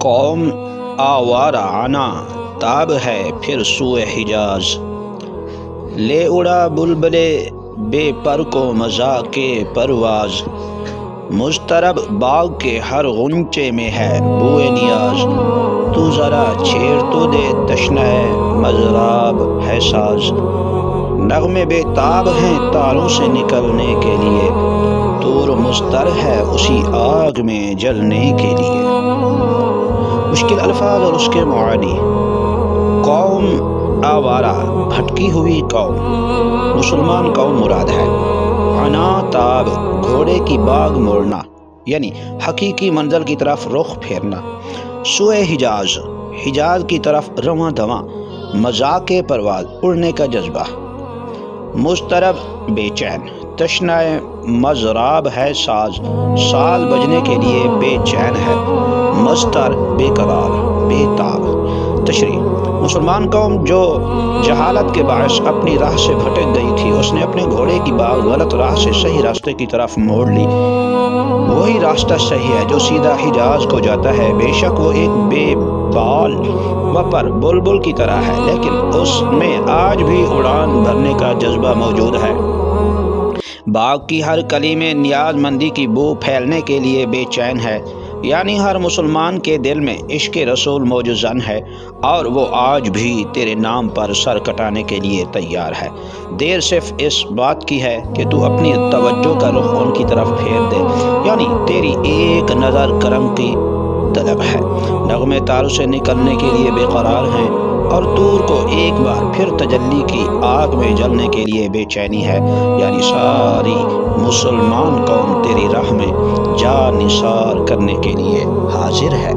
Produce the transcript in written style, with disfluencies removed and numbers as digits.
قوم آوارہ آنا تاب ہے پھر سوئے حجاز، لے اڑا بلبلے بے پر کو مزاح کے پرواز، مضطرب باغ کے ہر غنچے میں ہے بوئے نیاز، تو ذرا چھیڑ تو دے تشنہ مضراب ہے ساز، نغمے بے تاب ہیں تاروں سے نکلنے کے لیے، طور مضطر ہے اسی آگ میں جلنے کے لیے۔ مشکل الفاظ اور اس کے معانی۔ قوم آوارہ بھٹکی ہوئی قوم، مسلمان قوم مراد ہے۔ عنا تاب گھوڑے کی باغ موڑنا، یعنی حقیقی منزل کی طرف رخ پھیرنا۔ سوئے حجاز، حجاز کی طرف رواں دواں، مذاق پرواز، اڑنے کا جذبہ۔ مضطرب بے چین، تشنہ مضراب ہے ساز، ساز بجنے کے لیے بے چین ہے۔ مضطر بے قرار، بے تاب۔ تشریح: مسلمان قوم جو جہالت کے باعث اپنی راہ سے بھٹک گئی تھی، اس نے اپنے گھوڑے کی باغ غلط راہ سے صحیح راستے کی طرف موڑ لی۔ وہی راستہ صحیح ہے جو سیدھا حجاز کو جاتا ہے۔ بے شک وہ ایک بے بال و پر بلبل کی طرح ہے، لیکن اس میں آج بھی اڑان بھرنے کا جذبہ موجود ہے۔ باغ کی ہر کلی میں نیاز مندی کی بو پھیلنے کے لیے بے چین ہے، یعنی ہر مسلمان کے دل میں عشق رسول موجزن ہے، اور وہ آج بھی تیرے نام پر سر کٹانے کے لیے تیار ہے۔ دیر صرف اس بات کی ہے کہ تو اپنی توجہ کا رخ ان کی طرف پھیر دے، یعنی تیری ایک نظر کرم کی طلب ہے۔ نغمے تاروں سے نکلنے کے لیے بے قرار ہیں، اور طور کو ایک بار پھر تجلی کی آگ میں جلنے کے لیے بے چینی ہے، یعنی ساری مسلمان قوم تیری راہ میں جان نثار کرنے کے لیے حاضر ہے۔